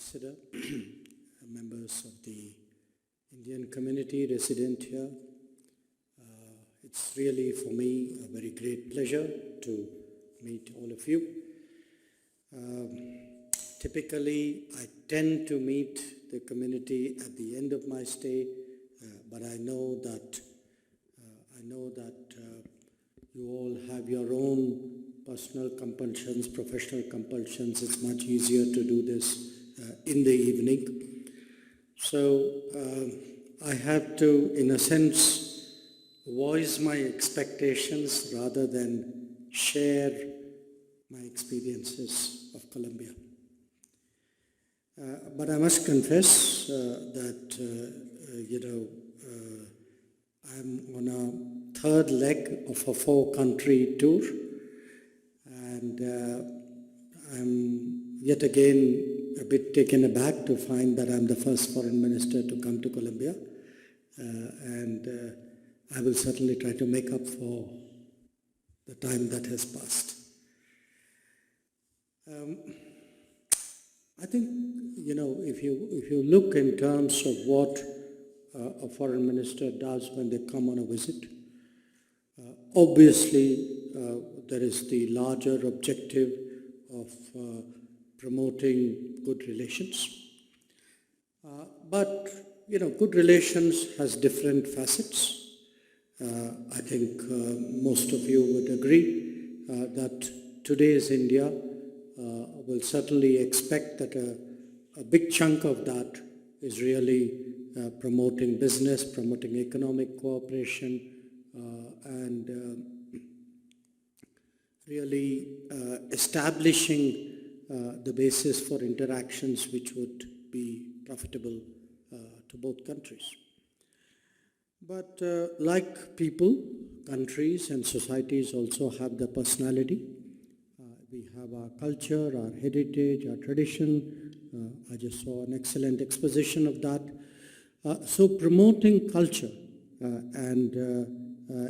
Ambassador, members of the Indian community resident here. It's really for me a very great pleasure to meet all of you. Typically, I tend to meet the community at the end of my stay, but I know that you all have your own personal compulsions, professional compulsions. It's much easier to do this in the evening. So I have to, in a sense, voice my expectations rather than share my experiences of Colombia. But I must confess that, I'm on a third leg of a 4-country tour, and I'm yet again a bit taken aback to find that I'm the first foreign minister to come to Colombia, and I will certainly try to make up for the time that has passed. I think, if you look in terms of what a foreign minister does when they come on a visit, obviously there is the larger objective of promoting good relations. But good relations has different facets. I think most of you would agree that today's India will certainly expect that a big chunk of that is really promoting business, promoting economic cooperation, and really establishing the basis for interactions which would be profitable to both countries. But like people, countries and societies also have their personality. We have our culture, our heritage, our tradition. I just saw an excellent exposition of that. So promoting culture and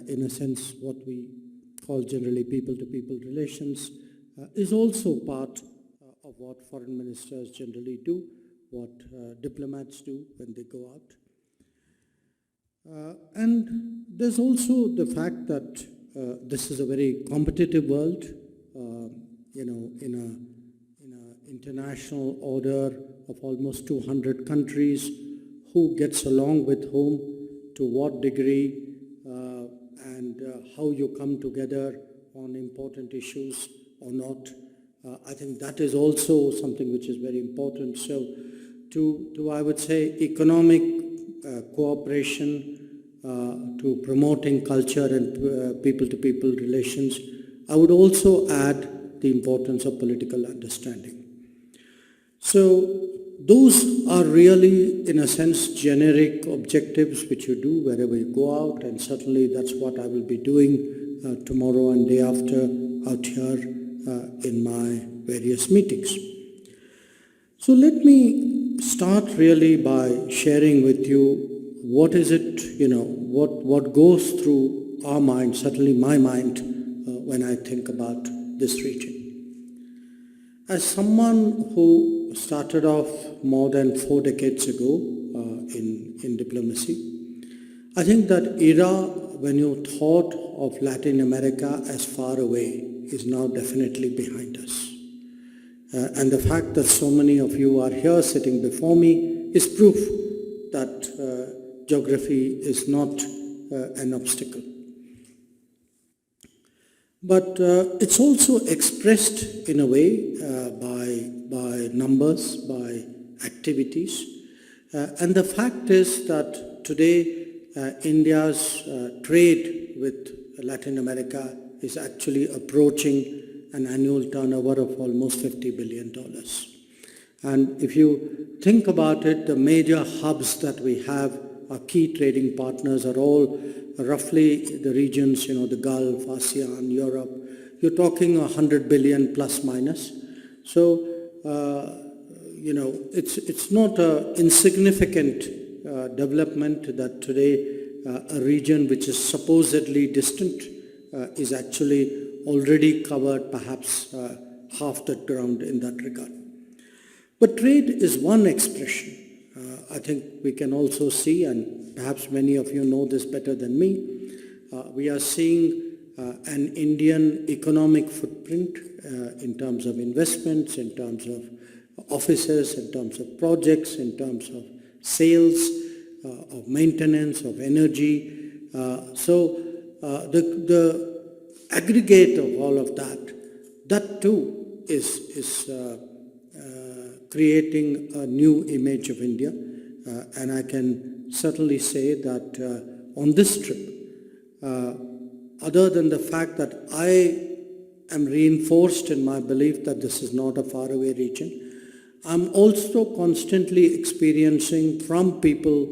in a sense what we call generally people-to-people relations is also part of what foreign ministers generally do, what diplomats do when they go out. And there's also the fact that this is a very competitive world, in an international order of almost 200 countries, who gets along with whom, to what degree, and how you come together on important issues or not. I think that is also something which is very important. So to I would say, economic cooperation, to promoting culture and people-to-people relations, I would also add the importance of political understanding. So those are really, in a sense, generic objectives which you do wherever you go out, and certainly that's what I will be doing tomorrow and day after out here in my various meetings. So let me start really by sharing with you what is it, what goes through our mind, certainly my mind, when I think about this region. As someone who started off more than 4 decades ago in diplomacy, I think that era when you thought of Latin America as far away is now definitely behind us. And the fact that so many of you are here sitting before me is proof that geography is not an obstacle. But it's also expressed in a way by numbers, by activities. And the fact is that today India's trade with Latin America is actually approaching an annual turnover of almost $50 billion. And if you think about it, the major hubs that we have, our key trading partners, are all roughly the regions, the Gulf, ASEAN, Europe. You're talking 100 billion plus minus. So, it's not an insignificant development that today a region which is supposedly distant is actually already covered perhaps half the ground in that regard. But trade is one expression. I think we can also see, and perhaps many of you know this better than me, we are seeing an Indian economic footprint in terms of investments, in terms of offices, in terms of projects, in terms of sales, of maintenance, of energy. So the aggregate of all of that too is creating a new image of India. And I can certainly say that on this trip, other than the fact that I am reinforced in my belief that this is not a faraway region, I'm also constantly experiencing from people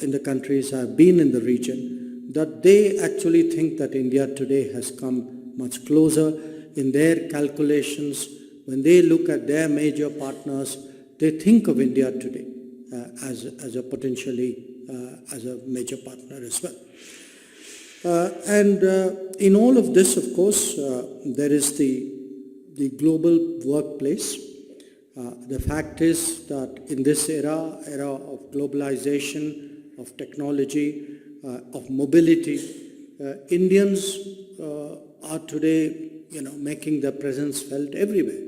in the countries I've been in the region that they actually think that India today has come much closer in their calculations. When they look at their major partners, they think of India today as a potentially as a major partner as well. And in all of this, of course, there is the global workplace. The fact is that in this era of globalization, of technology, of mobility, Indians are today, making their presence felt everywhere.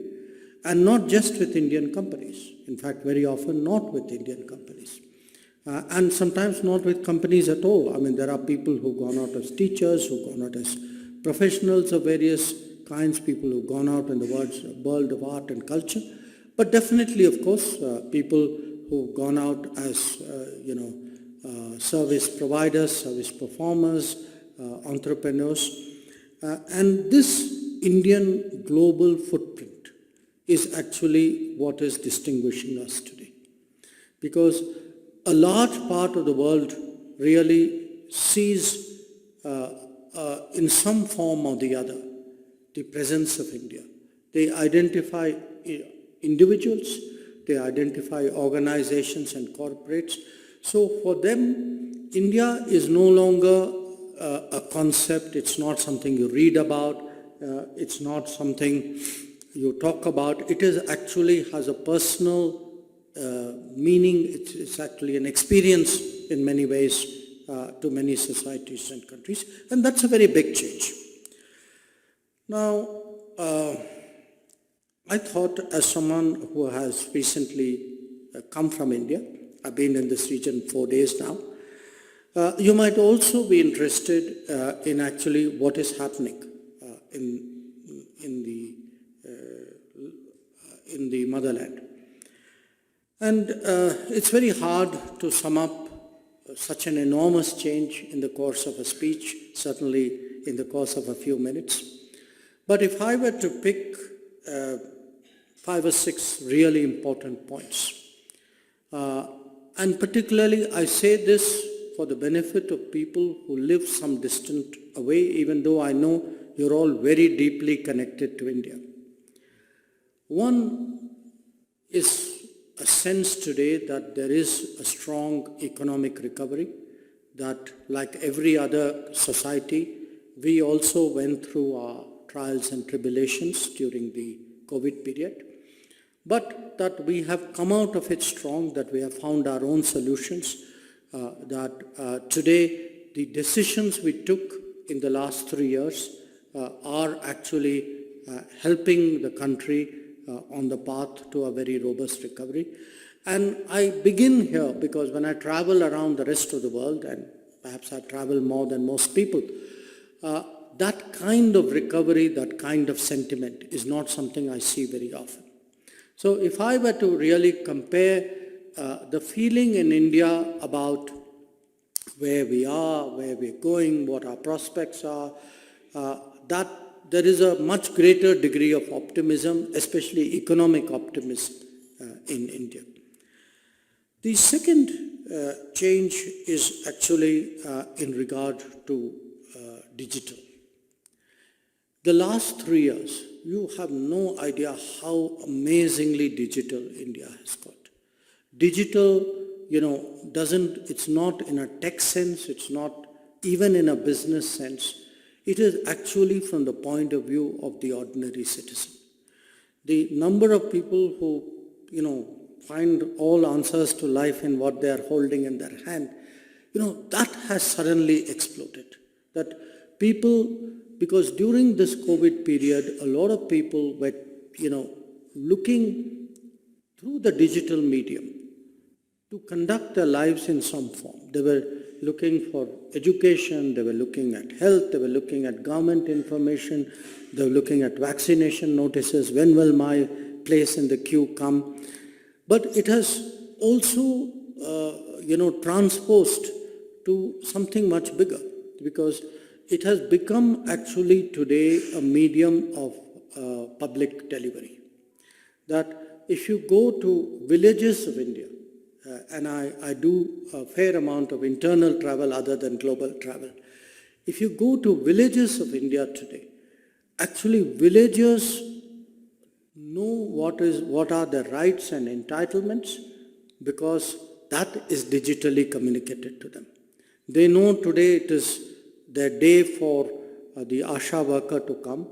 And not just with Indian companies. In fact, very often not with Indian companies. And sometimes not with companies at all. I mean, there are people who've gone out as teachers, who've gone out as professionals of various kinds, people who've gone out in the world of art and culture. But definitely, of course, people who've gone out as, service providers, service performers, entrepreneurs. And this Indian global footprint is actually what is distinguishing us today. Because a large part of the world really sees in some form or the other the presence of India. They identify individuals, they identify organizations and corporates. So for them, India is no longer a concept, it's not something you read about, it's not something you talk about. It is actually has a personal meaning. It's actually an experience in many ways to many societies and countries, and that's a very big change. Now, I thought, as someone who has recently come from India, I've been in this region 4 days now, you might also be interested in actually what is happening in the motherland. And it's very hard to sum up such an enormous change in the course of a speech, certainly in the course of a few minutes. But if I were to pick 5 or 6 really important points, and particularly I say this for the benefit of people who live some distance away, even though I know you're all very deeply connected to India. One is a sense today that there is a strong economic recovery, that like every other society, we also went through our trials and tribulations during the COVID period, but that we have come out of it strong, that we have found our own solutions, that today the decisions we took in the last 3 years are actually helping the country on the path to a very robust recovery. And I begin here because when I travel around the rest of the world, and perhaps I travel more than most people, that kind of recovery, that kind of sentiment is not something I see very often. So if I were to really compare the feeling in India about where we are, where we're going, what our prospects are, that there is a much greater degree of optimism, especially economic optimism in India. The second change is actually in regard to digital. The last 3 years, you have no idea how amazingly digital India has got. Digital, it's not in a tech sense, it's not even in a business sense. It is actually from the point of view of the ordinary citizen. The number of people who find all answers to life in what they are holding in their hand, that has suddenly exploded. That people, because during this COVID period, a lot of people were, looking through the digital medium to conduct their lives in some form. They were looking for education, they were looking at health, they were looking at government information, they were looking at vaccination notices, when will my place in the queue come. But it has also, transposed to something much bigger, because it has become actually today a medium of public delivery. That if you go to villages of India, and I do a fair amount of internal travel other than global travel. If you go to villages of India today, actually villagers know what are their rights and entitlements, because that is digitally communicated to them. They know today it is their day for the Asha worker to come.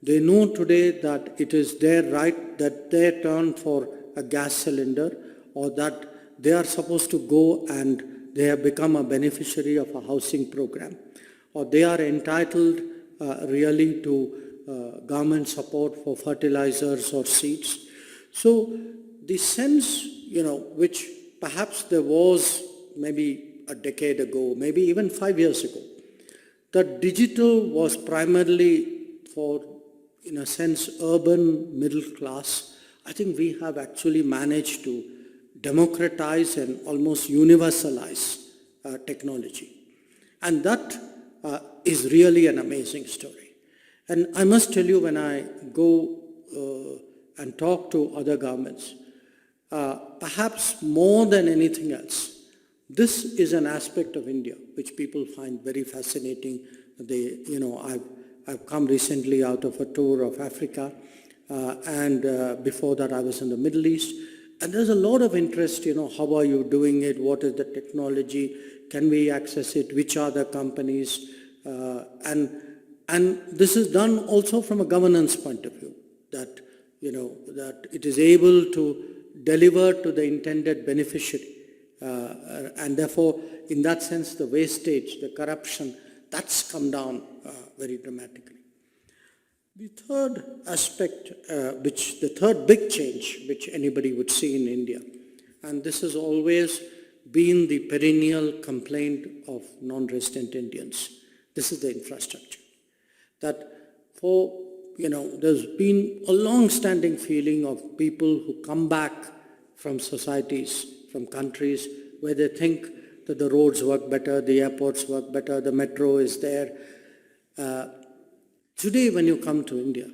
They know today that it is their right, that their turn for a gas cylinder, or that they are supposed to go and they have become a beneficiary of a housing program, or they are entitled really to government support for fertilizers or seeds. So the sense, which perhaps there was maybe a decade ago, maybe even 5 years ago, that digital was primarily for, in a sense, urban middle class. I think we have actually managed to democratize and almost universalize technology. And that is really an amazing story. And I must tell you, when I go and talk to other governments, perhaps more than anything else, this is an aspect of India which people find very fascinating. I've come recently out of a tour of Africa, and before that I was in the Middle East. And there's a lot of interest, how are you doing it? What is the technology? Can we access it? Which are the companies? And this is done also from a governance point of view, that, that it is able to deliver to the intended beneficiary. And therefore, in that sense, the wastage, the corruption, that's come down very dramatically. The third aspect, the third big change which anybody would see in India, and this has always been the perennial complaint of non-resident Indians, this is the infrastructure. That there's been a long-standing feeling of people who come back from societies, from countries where they think that the roads work better, the airports work better, the metro is there. Today, when you come to India,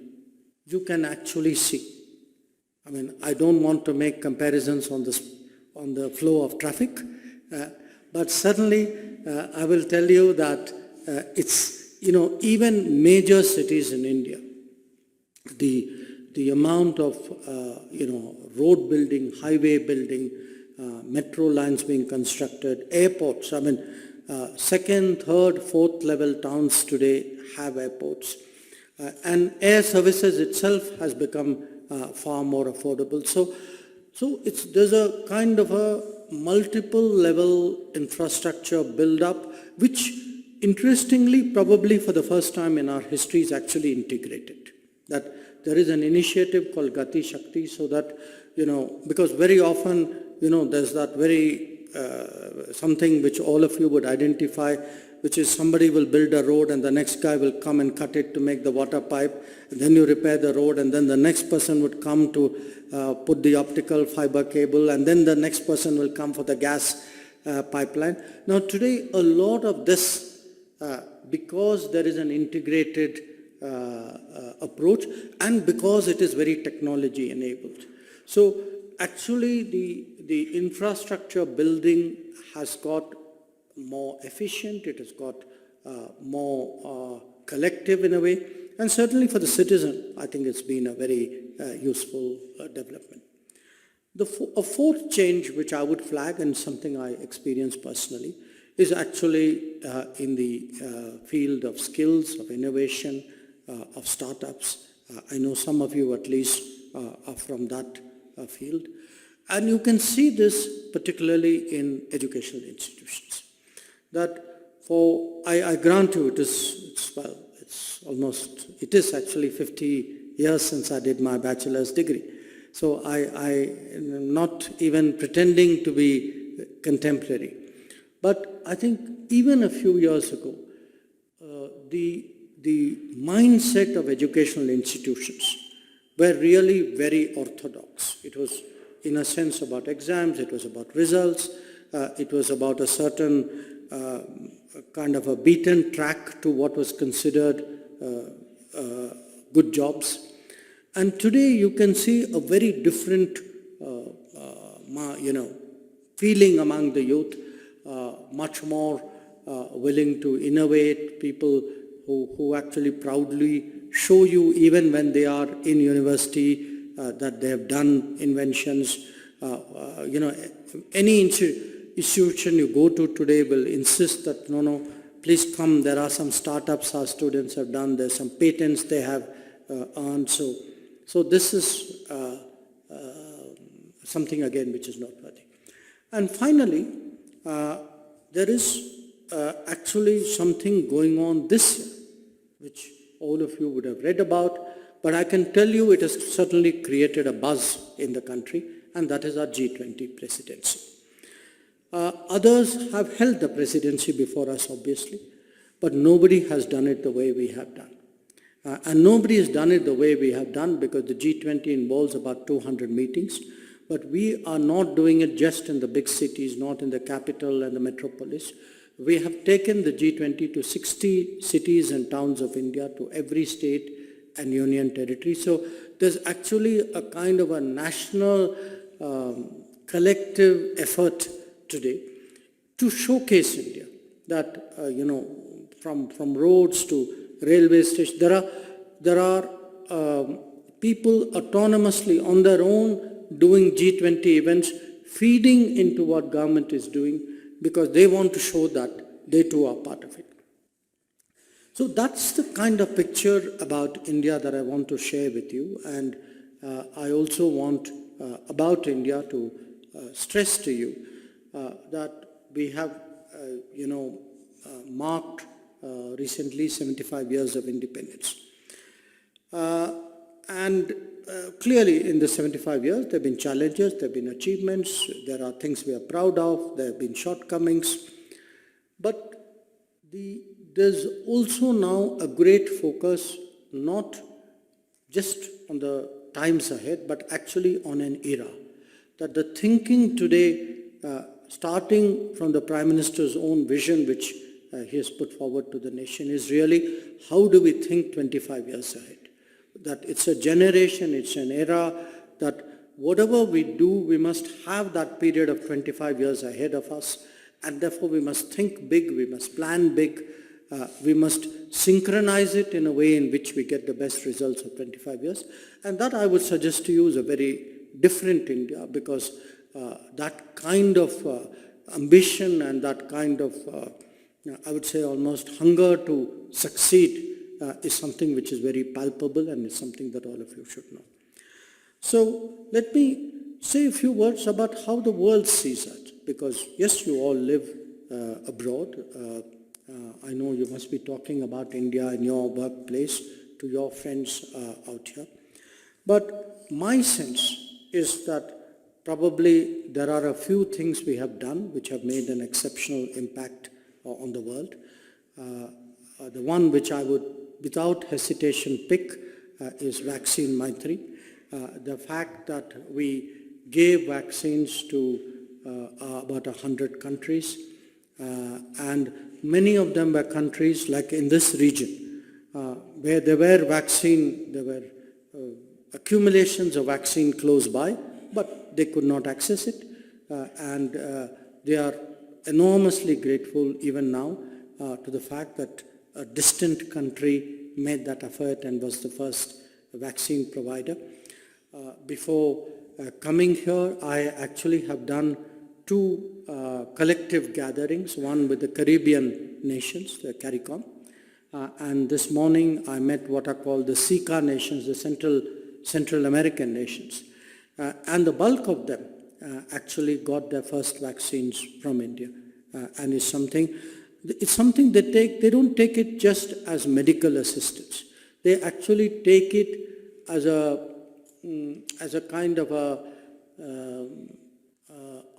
you can actually see. I don't want to make comparisons on the flow of traffic, but certainly I will tell you that it's, even major cities in India, the amount of, road building, highway building, metro lines being constructed, airports, second, third, fourth level towns today have airports. And air services itself has become far more affordable. So there's a kind of a multiple level infrastructure build up, which interestingly, probably for the first time in our history, is actually integrated. That there is an initiative called Gati Shakti, so that, because very often, there's that very something which all of you would identify, which is somebody will build a road and the next guy will come and cut it to make the water pipe, and then you repair the road, and then the next person would come to put the optical fiber cable, and then the next person will come for the gas pipeline. Now today, a lot of this, because there is an integrated approach, and because it is very technology enabled. So actually the infrastructure building has got more efficient, it has got more collective in a way, and certainly for the citizen, I think it's been a very useful development. A fourth change which I would flag, and something I experienced personally, is actually in the field of skills, of innovation, of startups. I know some of you at least are from that field. And you can see this particularly in educational institutions. That I grant you, it is actually 50 years since I did my bachelor's degree. So I am not even pretending to be contemporary. But I think even a few years ago, the mindset of educational institutions were really very orthodox. It was, in a sense, about exams, it was about results, it was about a certain kind of a beaten track to what was considered good jobs. And today you can see a very different, feeling among the youth, much more willing to innovate, people who actually proudly show you, even when they are in university, that they have done inventions. Any institution you go to today will insist that, no, please come, there are some startups our students have done, there's some patents they have earned. So this is something again which is noteworthy. And finally, there is actually something going on this year, which all of you would have read about, but I can tell you it has certainly created a buzz in the country, and that is our G20 presidency. Others have held the presidency before us, obviously, but nobody has done it the way we have done. And nobody has done it the way we have done because the G20 involves about 200 meetings, but we are not doing it just in the big cities, not in the capital and the metropolis. We have taken the G20 to 60 cities and towns of India, to every state and union territory. So there's actually a kind of a national collective effort today to showcase India, that, from roads to railway stations, there are people autonomously on their own doing G20 events, feeding into what government is doing, because they want to show that they too are part of it. So that's the kind of picture about India that I want to share with you. And I also want about India to stress to you that we have, marked recently 75 years of independence. And clearly in the 75 years, there have been challenges, there have been achievements, there are things we are proud of, there have been shortcomings. But there's also now a great focus, not just on the times ahead, but actually on an era. That the thinking today, starting from the Prime Minister's own vision, which he has put forward to the nation, is really how do we think 25 years ahead? That it's a generation, it's an era, that whatever we do, we must have that period of 25 years ahead of us, and therefore we must think big, we must plan big, we must synchronize it in a way in which we get the best results of 25 years. And that, I would suggest to you, is a very different India, because that kind of ambition and that kind of, I would say, almost hunger to succeed is something which is very palpable, and is something that all of you should know. So let me say a few words about how the world sees it, because yes, you all live abroad. I know you must be talking about India in your workplace to your friends out here. But my sense is that probably there are a few things we have done which have made an exceptional impact on the world. The one which I would without hesitation pick is Vaccine Maitri. The fact that we gave vaccines to about 100 countries, and many of them were countries like in this region where there were accumulations of vaccine close by, but they could not access it, and they are enormously grateful even now to the fact that a distant country made that effort and was the first vaccine provider. Before coming here, I actually have done two collective gatherings, one with the Caribbean nations, the CARICOM, and this morning I met what are called the SICA nations, the Central American nations. and the bulk of them actually got their first vaccines from India, and it's something they don't take it just as medical assistance. They actually take it as a kind of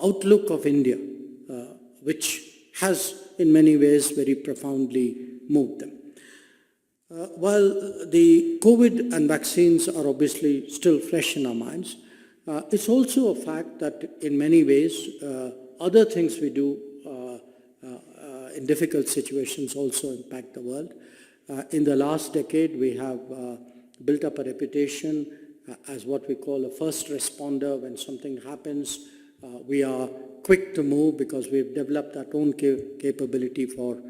outlook of India, which has in many ways very profoundly moved them. While the COVID and vaccines are obviously still fresh in our minds, it's also a fact that in many ways other things we do in difficult situations also impact the world. In the last decade, we have built up a reputation as what we call a first responder. When something happens, we are quick to move because we've developed our own capability for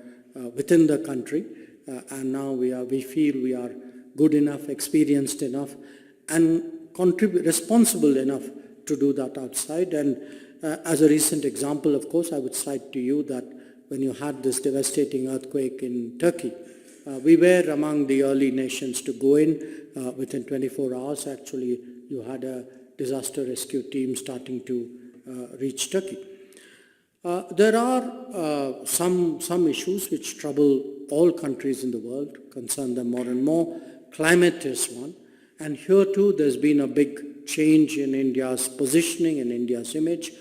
within the country, and now we feel we are good enough, experienced enough, and responsible enough to do that outside. And as a recent example, of course, I would cite to you that when you had this devastating earthquake in Turkey, we were among the early nations to go in. Within 24 hours, actually, you had a disaster rescue team starting to reach Turkey. There are some issues which trouble all countries in the world, concern them more and more. Climate is one. And here too, there's been a big change in India's positioning and India's image.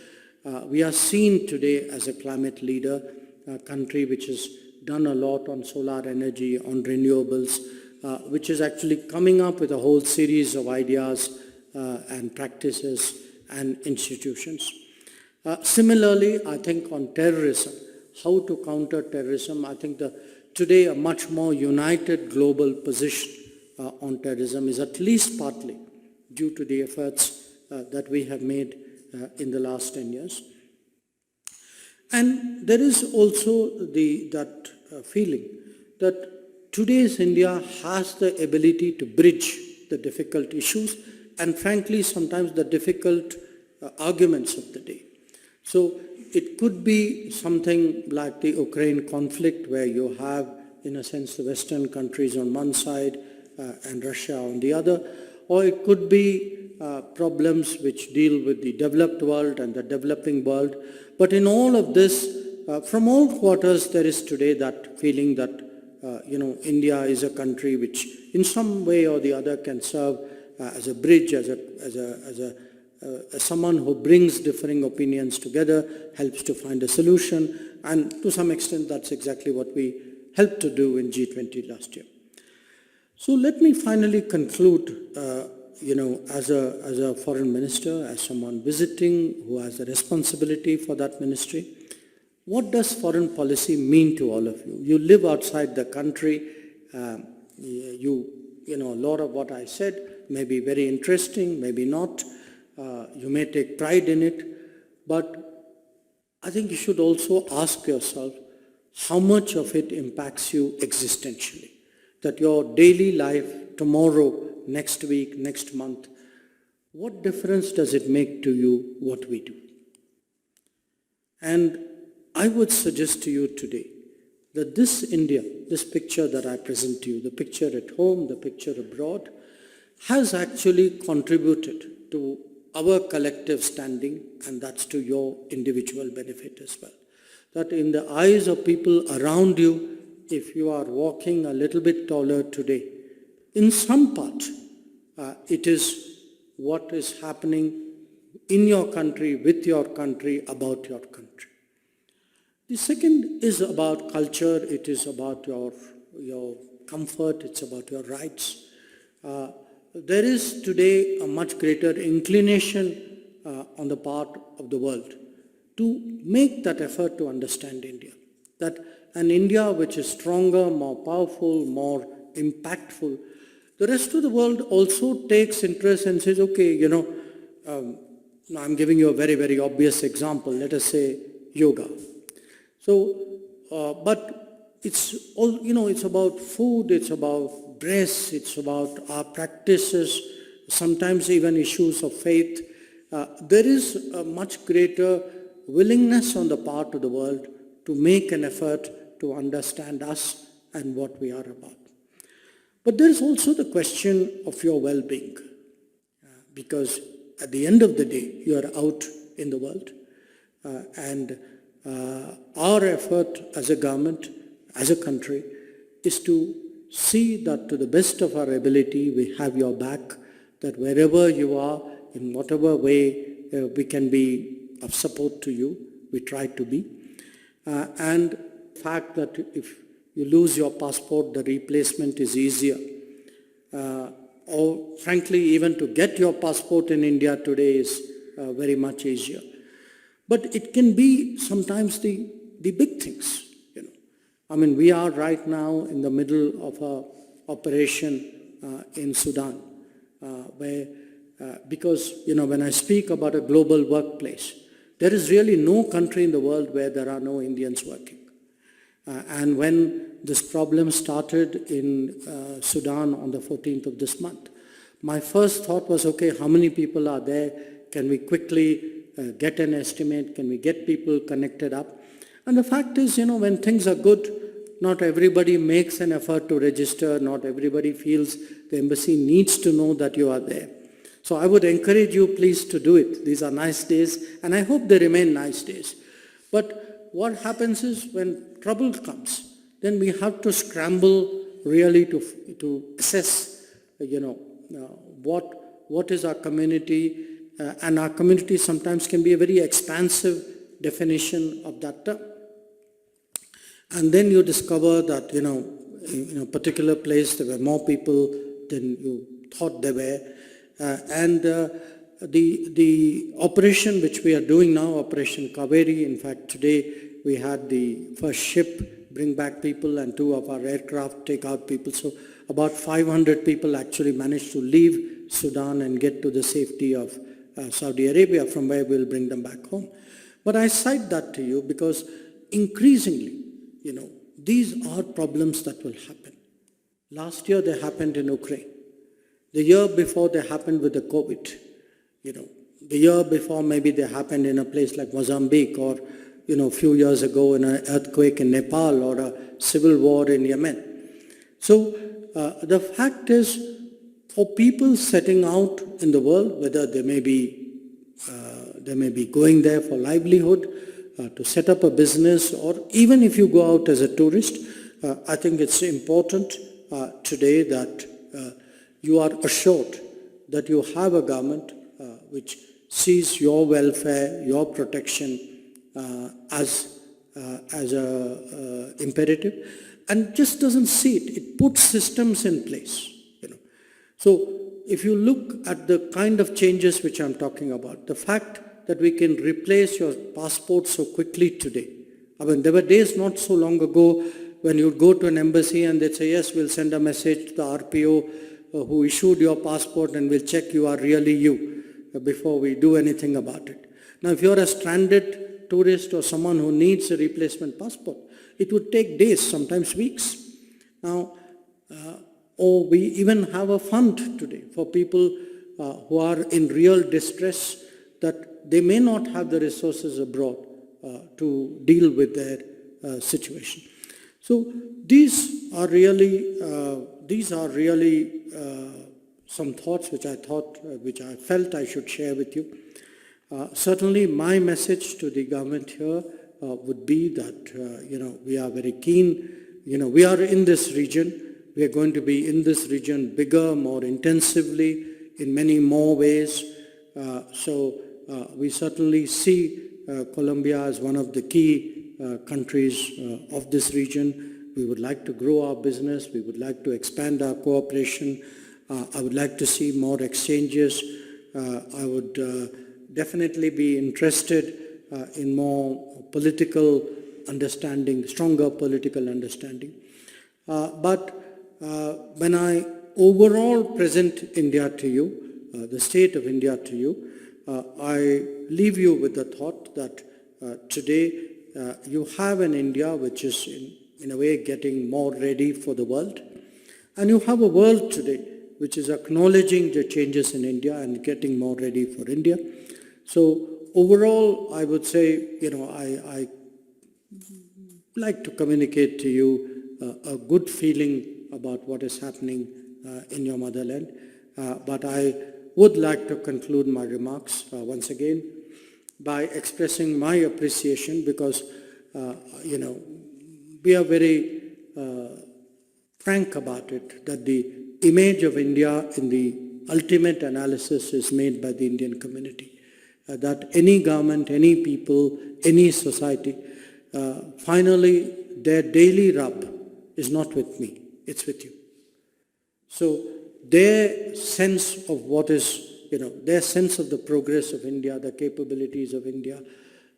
We are seen today as a climate leader, a country which has done a lot on solar energy, on renewables, which is actually coming up with a whole series of ideas and practices and institutions. Similarly, I think on terrorism, how to counter terrorism, I think today a much more united global position on terrorism is at least partly due to the efforts that we have made in the last 10 years. And there is also that feeling that today's India has the ability to bridge the difficult issues and frankly sometimes the difficult arguments of the day. So it could be something like the Ukraine conflict where you have, in a sense, the Western countries on one side and Russia on the other, or it could be problems which deal with the developed world and the developing world. But in all of this, from all quarters, there is today that feeling that India is a country which, in some way or the other, can serve as a bridge, as someone who brings differing opinions together, helps to find a solution, and to some extent, that's exactly what we helped to do in G20 last year. So let me finally conclude. As a foreign minister, as someone visiting who has a responsibility for that ministry, what does foreign policy mean to all of you? You live outside the country. A lot of what I said may be very interesting, maybe not. You may take pride in it, but I think you should also ask yourself how much of it impacts you existentially. That your daily life, tomorrow, next week, next month, what difference does it make to you what we do? And I would suggest to you today that this India, this picture that I present to you, the picture at home, the picture abroad, has actually contributed to our collective standing, and that's to your individual benefit as well. That in the eyes of people around you, if you are walking a little bit taller today, in some part, it is what is happening in your country, with your country, about your country. The second is about culture. It is about your comfort. It's about your rights. There is today a much greater inclination on the part of the world to make that effort to understand India. That an India which is stronger, more powerful, more impactful, the rest of the world also takes interest and says, okay, I'm giving you a very, very obvious example. Let us say yoga. So, but it's all, it's about food, it's about dress, it's about our practices, sometimes even issues of faith. There is a much greater willingness on the part of the world to make an effort to understand us and what we are about. But there is also the question of your well-being, because at the end of the day, you are out in the world. And our effort as a government, as a country, is to see that to the best of our ability, we have your back, that wherever you are, in whatever way we can be of support to you, we try to be. And the fact that if you lose your passport, the replacement is easier. Or frankly, even to get your passport in India today is very much easier. But it can be sometimes the big things. I mean, we are right now in the middle of an operation in Sudan, where, because, when I speak about a global workplace, there is really no country in the world where there are no Indians working. And when this problem started in Sudan on the 14th of this month, my first thought was, okay, how many people are there? Can we quickly get an estimate? Can we get people connected up? And the fact is, when things are good, not everybody makes an effort to register. Not everybody feels the embassy needs to know that you are there. So I would encourage you, please, to do it. These are nice days, and I hope they remain nice days. What happens is when trouble comes, then we have to scramble really to assess, what is our community, and our community sometimes can be a very expansive definition of that term. And then you discover that, in a particular place there were more people than you thought there were. And the operation which we are doing now, Operation Kaveri, in fact today we had the first ship bring back people and 2 of our aircraft take out people. So about 500 people actually managed to leave Sudan and get to the safety of Saudi Arabia, from where we'll bring them back home. But I cite that to you because increasingly, these are problems that will happen. Last year they happened in Ukraine. The year before they happened with the COVID. The year before maybe they happened in a place like Mozambique, or, a few years ago in an earthquake in Nepal, or a civil war in Yemen. So the fact is, for people setting out in the world, whether they may be going there for livelihood, to set up a business, or even if you go out as a tourist, I think it's important today that you are assured that you have a government which sees your welfare, your protection as a imperative, and just doesn't see it. It puts systems in place. So if you look at the kind of changes which I'm talking about, the fact that we can replace your passport so quickly today. I mean, there were days not so long ago when you'd go to an embassy and they'd say, yes, we'll send a message to the RPO who issued your passport, and we'll check you are really you before we do anything about it. Now, if you're a stranded tourist or someone who needs a replacement passport, it would take days, sometimes weeks. Now, or we even have a fund today for people who are in real distress, that they may not have the resources abroad to deal with their situation. So these are really some thoughts which I felt I should share with you. Certainly my message to the government here would be that, we are very keen, we are in this region. We are going to be in this region bigger, more intensively, in many more ways. So we certainly see Colombia as one of the key countries of this region. We would like to grow our business. We would like to expand our cooperation. I would like to see more exchanges. I would definitely be interested in more political understanding, stronger political understanding. But when I overall present India to you, the state of India to you, I leave you with the thought that today you have an India which is in a way getting more ready for the world, and you have a world today which is acknowledging the changes in India and getting more ready for India. So overall, I would say, I like to communicate to you a good feeling about what is happening in your motherland, but I would like to conclude my remarks once again by expressing my appreciation because, we are very frank about it, that the image of India in the ultimate analysis is made by the Indian community. That any government, any people, any society, finally their daily rub is not with me, it's with you. So their sense of what is, their sense of the progress of India, the capabilities of India,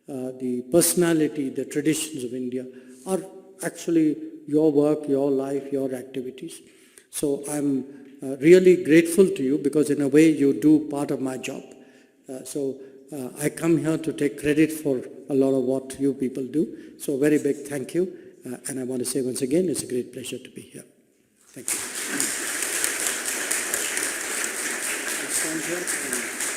the personality, the traditions of India are actually your work, your life, your activities. So I'm really grateful to you because in a way you do part of my job. I come here to take credit for a lot of what you people do. So very big thank you. And I want to say once again, it's a great pleasure to be here. Thank you. I'll stand here.